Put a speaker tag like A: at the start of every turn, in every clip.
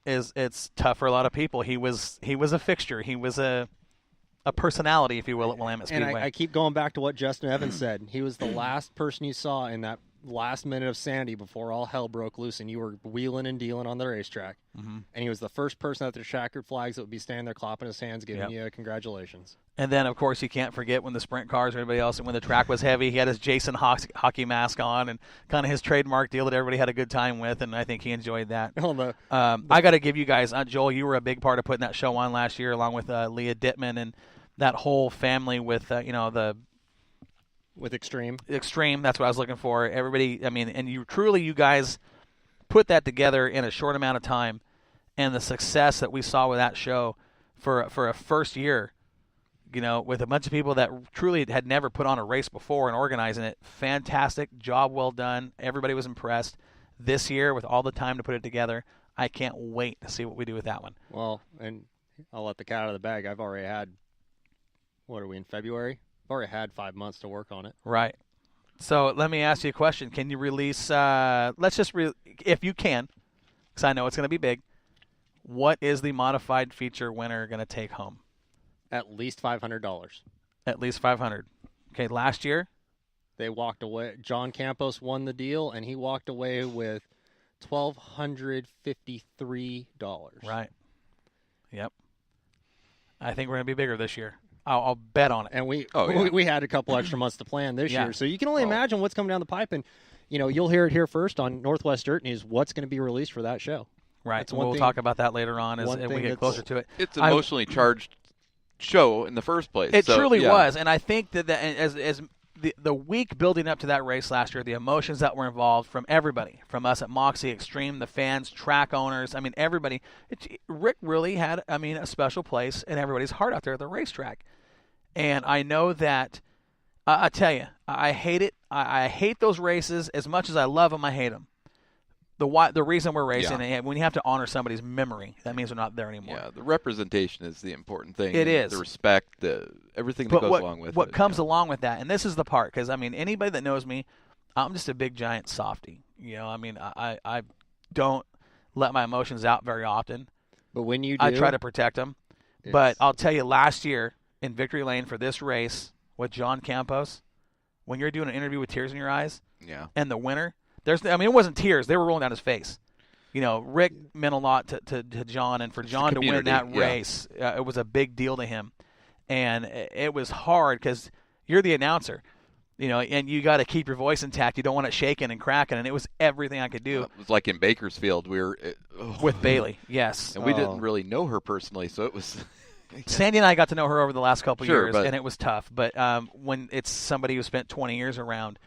A: it's tough for a lot of people. He was a fixture. He was a personality, if you will, at Willamette Speedway.
B: And I keep going back to what Justin Evans said. He was the last person you saw in that last minute of sanity before all hell broke loose and you were wheeling and dealing on the racetrack.
A: Mm-hmm.
B: And he was the first person at the checkered flags that would be standing there clapping his hands, giving you congratulations.
A: And then, of course, you can't forget when the sprint cars or anybody else, and when the track was heavy, he had his Jason hockey mask on and kind of his trademark deal that everybody had a good time with, and I think he enjoyed that. I got to give you guys, Joel, you were a big part of putting that show on last year along with Leah Dittman and that whole family with,
B: with Extreme.
A: That's what I was looking for. Everybody, I mean, and you guys put that together in a short amount of time, and the success that we saw with that show for a first year, with a bunch of people that truly had never put on a race before and organizing it. Fantastic job, well done. Everybody was impressed. This year, with all the time to put it together, I can't wait to see what we do with that one.
B: Well, and I'll let the cat out of the bag. I've already had, what are we in February? I've already had 5 months to work on it.
A: Right. So let me ask you a question. Can you release, if you can, because I know it's going to be big, what is the modified feature winner going to take home?
B: At least $500.
A: At least $500. Okay, last year?
B: They walked away. John Campos won the deal, and he walked away with $1,253.
A: Right. Yep. I think we're going to be bigger this year. I'll bet on it.
B: And we had a couple extra months to plan this year. So you can only imagine what's coming down the pipe. And, you'll hear it here first on Northwest Dirt News, what's going to be released for that show.
A: Right. We'll talk about that later on as we get closer to it.
C: It's an emotionally charged show in the first place.
A: It truly was. And I think that as the week building up to that race last year, the emotions that were involved from everybody, from us at Moxie, Extreme, the fans, track owners, I mean, everybody. Rick really had, a special place in everybody's heart out there at the racetrack. And I know that, I tell you, I hate it. I hate those races as much as I love them. I hate them. The reason we're racing, and when you have to honor somebody's memory, that means they're not there anymore.
C: Yeah, the representation is the important thing.
A: It is.
C: The respect, everything that goes along with it.
A: What comes along with that, and this is the part, because, anybody that knows me, I'm just a big, giant softie. I don't let my emotions out very often.
B: But when you do,
A: I try to protect them. But I'll tell you, last year in Victory Lane for this race with John Campos, when you're doing an interview with tears in your eyes, and the winner, it wasn't tears. They were rolling down his face. Rick meant a lot to John, and for John to win that race, it was a big deal to him. And it was hard because you're the announcer, and you got to keep your voice intact. You don't want it shaking and cracking, and it was everything I could do.
C: It was like in Bakersfield. We were
A: with Bailey, yes.
C: And we didn't really know her personally, so it was –
A: Sandy and I got to know her over the last couple years, and it was tough. But when it's somebody who spent 20 years around,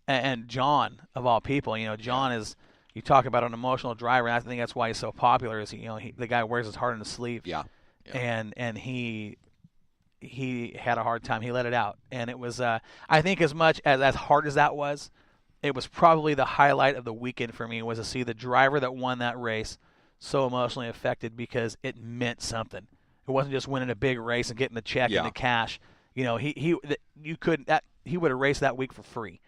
A: and John, of all people, John is, you talk about an emotional driver, and I think that's why he's so popular, is the guy wears his heart on his sleeve.
C: Yeah.
A: And he had a hard time. He let it out. And it was, I think as much as hard as that was, it was probably the highlight of the weekend for me, was to see the driver that won that race so emotionally affected, because it meant something. It wasn't just winning a big race and getting the check and the cash. He would have raced that week for free.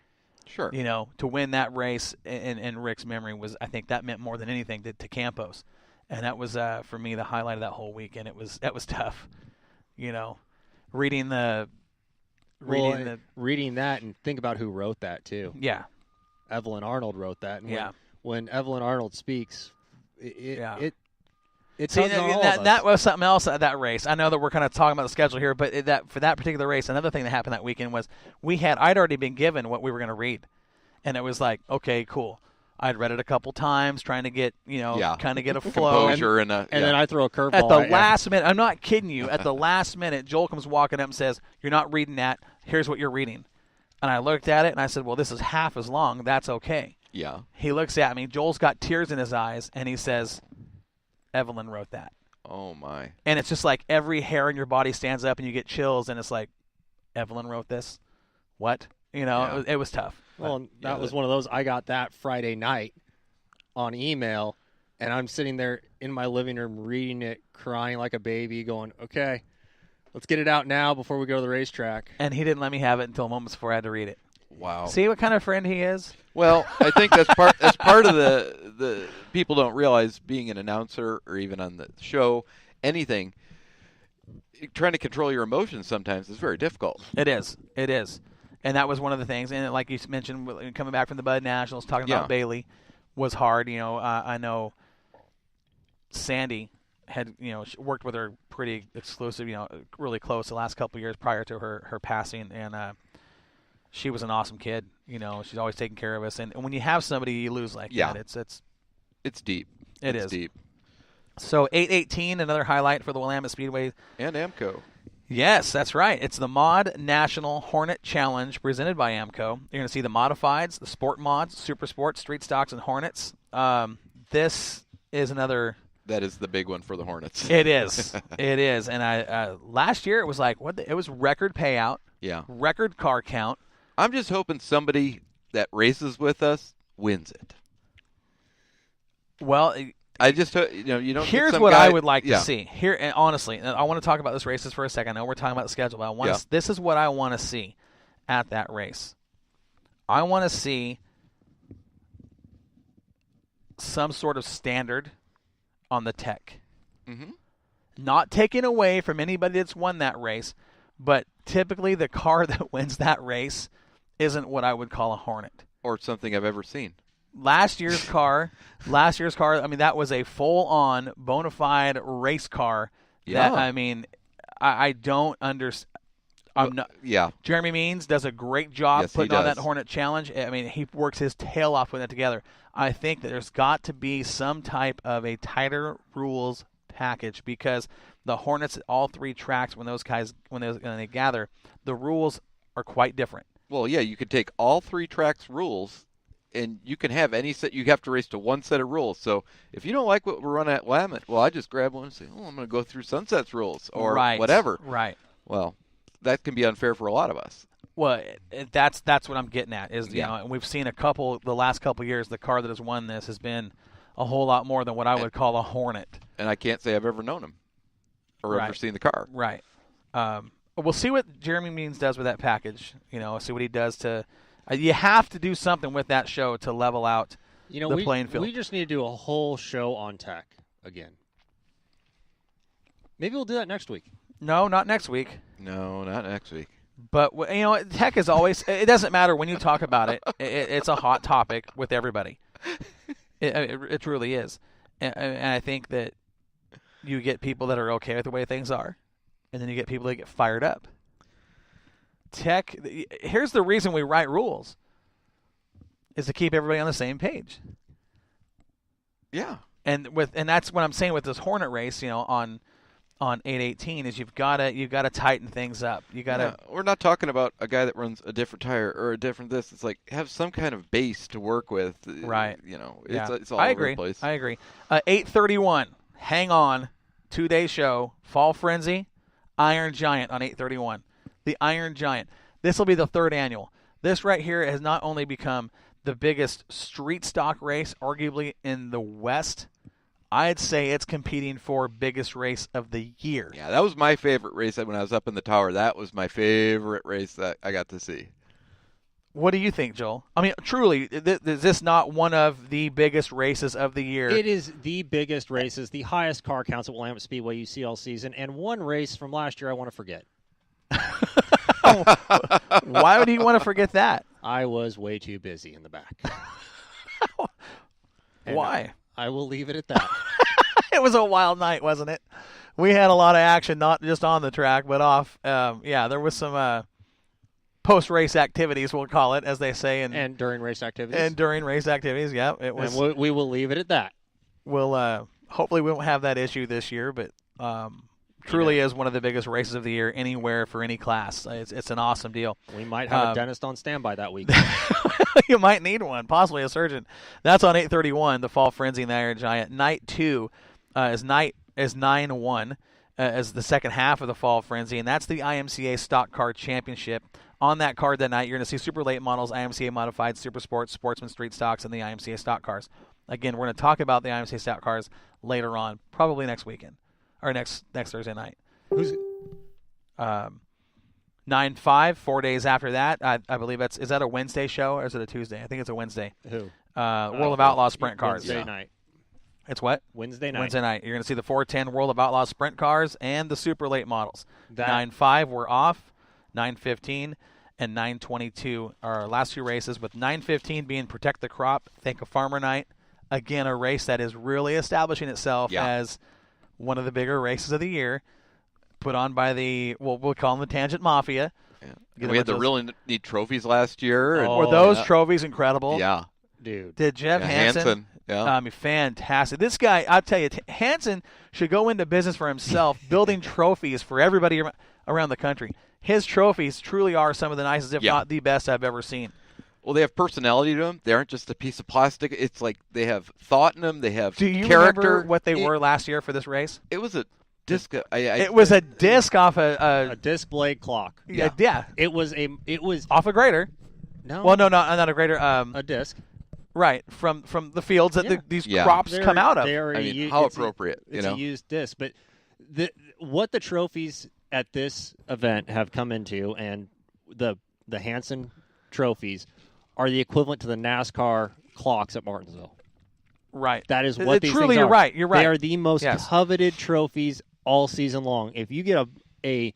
C: Sure.
A: To win that race in Rick's memory I think that meant more than anything to Campos. And that was, for me, the highlight of that whole weekend. That was tough. Reading that
B: and think about who wrote that too.
A: Yeah.
B: Evelyn Arnold wrote that. And when Evelyn Arnold speaks, it
A: that was something else at that race. I know that we're kind of talking about the schedule here, but for that particular race, another thing that happened that weekend was I'd already been given what we were going to read, and it was like, okay, cool. I'd read it a couple times, trying to get kind of get a flow,
C: composure, and
B: then I throw a curveball
A: at the last minute. I'm not kidding you. At the last minute, Joel comes walking up and says, "You're not reading that. Here's what you're reading." And I looked at it and I said, "Well, this is half as long. That's okay."
C: Yeah.
A: He looks at me. Joel's got tears in his eyes, and he says, Evelyn wrote that.
C: Oh, my.
A: And it's just like every hair in your body stands up and you get chills, and it's like, Evelyn wrote this? What? It was tough.
B: Well, that was one of those. I got that Friday night on email, and I'm sitting there in my living room reading it, crying like a baby, going, okay, let's get it out now before we go to the racetrack.
A: And he didn't let me have it until moments before I had to read it.
C: Wow.
A: See what kind of friend he is?
C: Well, I think that's part of the people don't realize being an announcer or even on the show, anything, trying to control your emotions sometimes is very difficult.
A: It is. And that was one of the things. And like you mentioned, coming back from the Bud Nationals, talking about Bailey was hard. I know Sandy had, worked with her pretty exclusive, really close the last couple of years prior to her passing. And she was an awesome kid. She's always taking care of us. And when you have somebody you lose like that,
C: it's deep.
A: It's
C: deep.
A: So 818, another highlight for the Willamette Speedway.
C: And AMCO.
A: Yes, that's right. It's the Mod National Hornet Challenge presented by AMCO. You're going to see the modifieds, the sport mods, super sports, street stocks, and Hornets. This is another.
C: That is the big one for the Hornets.
A: It is. It is. And last year it was like it was record payout.
C: Yeah.
A: Record car count.
C: I'm just hoping somebody that races with us wins it.
A: Well,
C: I just you don't.
A: Here's what I would like to see. Here, and honestly, and I want to talk about this races for a second. I know we're talking about the schedule, but this is what I want to see at that race. I want to see some sort of standard on the tech.
C: Mm-hmm.
A: Not taken away from anybody that's won that race, but typically the car that wins that race isn't what I would call a Hornet.
C: Or something I've ever seen.
A: Last year's car, I mean, that was a full-on, bona fide race car.
C: Yeah.
A: I don't understand. Jeremy Means does a great job putting on that Hornet Challenge. I mean, he works his tail off putting that together. I think that there's got to be some type of a tighter rules package because the Hornets at all three tracks, when they gather, the rules are quite different.
C: Well, yeah, you could take all three tracks' rules, and you can have any set. You have to race to one set of rules. So if you don't like what we're running at Willamette, well, I just grab one and say, I'm going to go through Sunset's rules or whatever.
A: Right.
C: Well, that can be unfair for a lot of us.
A: Well, that's what I'm getting at. And we've seen the last couple of years, the car that has won this has been a whole lot more than what I would call a Hornet.
C: And I can't say I've ever known him or ever seen the car.
A: Right. We'll see what Jeremy Means does with that package. See what he does to. You have to do something with that show to level out the playing field.
B: We just need to do a whole show on tech again. Maybe we'll do that next week.
A: No, not next week.
C: No, not next week.
A: But tech is always. It doesn't matter when you talk about it. It's a hot topic with everybody. It truly is, and I think that you get people that are okay with the way things are, and then you get people that get fired up. Tech. Here's the reason we write rules: is to keep everybody on the same page.
C: Yeah,
A: and that's what I'm saying with this Hornet race. On 818 is you've got to tighten things up.
C: We're not talking about a guy that runs a different tire or a different this. It's like have some kind of base to work with.
A: Right.
C: It's all over the place.
A: I agree. 831. Hang on. 2-day show. Fall Frenzy. Iron Giant on 831. The Iron Giant. This will be the third annual. This right here has not only become the biggest street stock race, arguably in the West. I'd say it's competing for biggest race of the year.
C: Yeah, that was my favorite race when I was up in the tower. That was my favorite race that I got to see.
A: What do you think, Joel? I mean, truly, is this not one of the biggest races of the year?
B: It is the biggest races, the highest car counts at Willamette Speedway you see all season, and one race from last year I want to forget.
A: Why would you want to forget that?
B: I was way too busy in the back.
A: Why?
B: I will leave it at that.
A: It was a wild night, wasn't it? We had a lot of action, not just on the track, but off. There was some post-race activities, we'll call it, as they say.
B: And during race activities.
A: Yeah. It was.
B: And we will leave it at that.
A: We'll hopefully we won't have that issue this year, but truly is one of the biggest races of the year anywhere for any class. It's an awesome deal.
B: We might have a dentist on standby that week.
A: You might need one, possibly a surgeon. That's on 831, the Fall Frenzy and the Iron Giant. Night 2 is 9-1 as the second half of the Fall Frenzy, and that's the IMCA Stock Car Championship. On that card that night, you're going to see super late models, IMCA Modified, Super Sports, Sportsman Street Stocks, and the IMCA Stock Cars. Again, we're going to talk about the IMCA Stock Cars later on, probably next weekend, or next Thursday night. 9-5, 4 days after that. I believe is that a Wednesday show or is it a Tuesday? I think it's a Wednesday.
B: Who?
A: World of Outlaws Sprint Cars.
B: Wednesday night.
A: It's what?
B: Wednesday night.
A: Wednesday night. You're going to see the 410 World of Outlaws Sprint Cars and the super late models.
B: That-
A: 9-5 were off, 9-15 and 9-22 are our last two races, with 9-15 being Protect the Crop, Think of Farmer Night. Again, a race that is really establishing itself as one of the bigger races of the year, put on by we'll call them the Tangent Mafia.
C: Yeah. We had the really neat trophies last year.
A: Were those trophies incredible?
C: Yeah.
B: Dude.
A: Did Jeff Hansen?
C: Yeah.
A: I mean, fantastic. This guy, I'll tell you, Hansen should go into business for himself, building trophies for everybody around the country. His trophies truly are some of the nicest, if not the best I've ever seen.
C: Well, they have personality to them. They aren't just a piece of plastic. It's like they have thought in them. They have
A: Do you
C: character.
A: remember what they were last year for this race?
C: It was a disc.
A: It was a disc off
B: a disc blade clock.
A: Yeah.
B: It was
A: off a grader.
B: No.
A: Well, no, not a grader.
B: A disc.
A: Right, from the fields that these crops come out of.
C: How appropriate.
B: It's a used disc. But what the trophies at this event have come into, and the Hansen trophies, are the equivalent to the NASCAR clocks at Martinsville.
A: Right.
B: That is what these
A: truly
B: things are.
A: You're right.
B: They are the most coveted trophies all season long. If you get a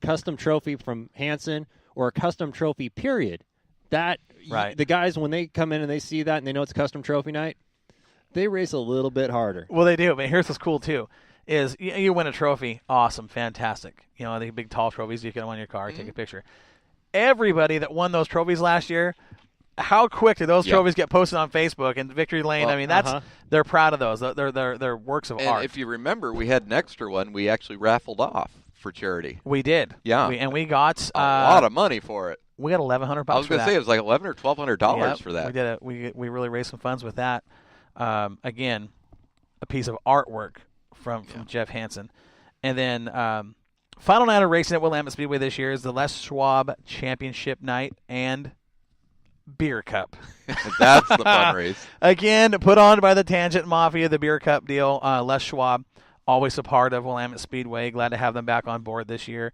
B: custom trophy from Hansen or a custom trophy, period, the guys, when they come in and they see that and they know it's a custom trophy night, they race a little bit harder.
A: Well, they do. But here's what's cool, too, is you win a trophy. Awesome. Fantastic. You know, the big, tall trophies you can on your car, take a picture. Everybody that won those trophies last year, how quick did those trophies get posted on Facebook and Victory Lane?
C: Well,
A: I mean, they're proud of those. They're works of art.
C: And if you remember, we had an extra one we actually raffled off for charity.
A: We did.
C: Yeah.
A: We got
C: a lot of money for it.
A: We got $1,100.
C: I was going to say it was like $1,100 or $1,200 for that.
A: We did it. We really raised some funds with that. Again, a piece of artwork from Jeff Hansen. And then final night of racing at Willamette Speedway this year is the Les Schwab Championship Night and Beer Cup.
C: That's the fun race.
A: Again, put on by the Tangent Mafia, the Beer Cup deal. Les Schwab, always a part of Willamette Speedway. Glad to have them back on board this year.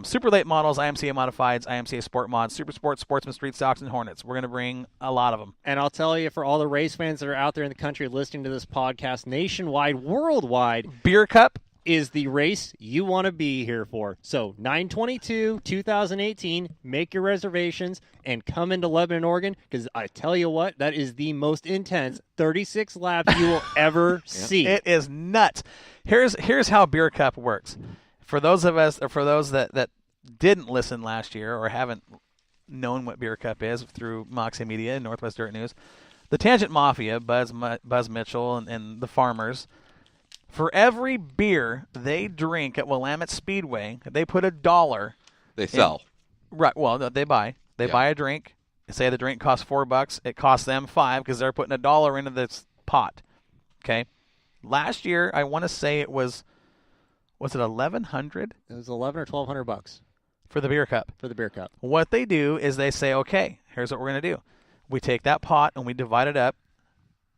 A: Super late models, IMCA Modifieds, IMCA Sport Mods, Super Sports, Sportsman, Street Stocks, and Hornets. We're going to bring a lot of them.
B: And I'll tell you, for all the race fans that are out there in the country listening to this podcast, nationwide, worldwide,
A: Beer Cup
B: is the race you want to be here for. So 9/22/2018, make your reservations and come into Lebanon, Oregon, because I tell you what, that is the most intense 36 laps you will ever see.
A: It is nuts. Here's how Beer Cup works. For those of us, or for those that didn't listen last year or haven't known what Beer Cup is through Moxie Media and Northwest Dirt News, the Tangent Mafia, Buzz Mitchell, and the farmers, for every beer they drink at Willamette Speedway, they put $1.
C: They sell.
A: Right. Well, no, they buy. They buy a drink. They say the drink costs $4. It costs them $5 because they're putting $1 into this pot. Okay. Last year, I want to say it was it $1,100?
B: It was $1,100 or $1,200
A: for the Beer Cup.
B: For the Beer Cup.
A: What they do is they say, okay, here's what we're going to do. We take that pot and we divide it up.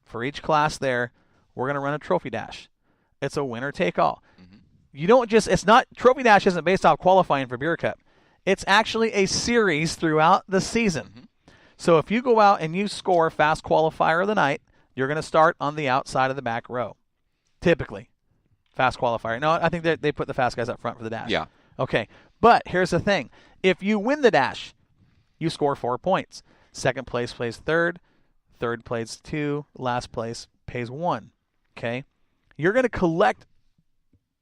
A: For each class there, we're going to run a trophy dash. It's a winner take all. Mm-hmm. You don't just, it's not, trophy dash isn't based off qualifying for Beer Cup. It's actually a series throughout the season. Mm-hmm. So if you go out and you score fast qualifier of the night, you're going to start on the outside of the back row. Typically. Fast qualifier. No, I think they put the fast guys up front for the dash.
C: Yeah.
A: Okay. But here's the thing. If you win the dash, you score 4 points. Second place plays third. Third plays 2. Last place pays 1. Okay? You're going to collect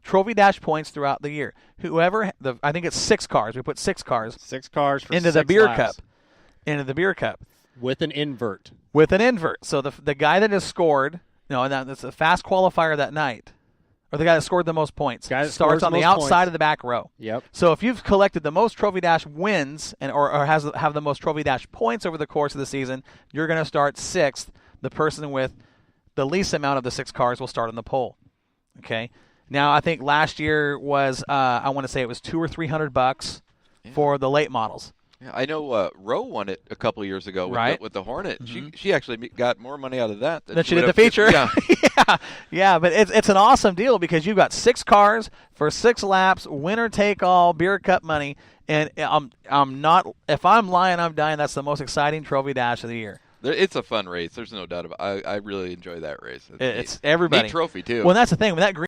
A: trophy dash points throughout the year. I think it's 6 cars. We put 6 cars.
B: 6 cars for
A: into
B: 6
A: the Beer
B: laps.
A: Cup. Into the Beer Cup.
B: With an invert.
A: So the guy that has scored, that's a fast qualifier that night. Or the guy that scored the most points starts on the outside of the back row.
B: Yep.
A: So if you've collected the most trophy dash wins or have the most trophy dash points over the course of the season, you're going to start 6th. The person with the least amount of the 6 cars will start on the pole. Okay. Now I think last year was I want to say it was $200 or $300 for the late models.
C: Yeah, I know Roe won it a couple of years ago with the Hornet.
A: Mm-hmm.
C: She actually got more money out of that
A: than she did the feature. Yeah, but it's an awesome deal because you've got 6 cars for 6 laps, winner take all, beer cup money, and I'm not. If I'm lying, I'm dying. That's the most exciting trophy dash of the year.
C: It's a fun race. There's no doubt about it. I really enjoy that race.
A: It's everybody.
C: Neat trophy too.
A: Well, that's the thing with that green.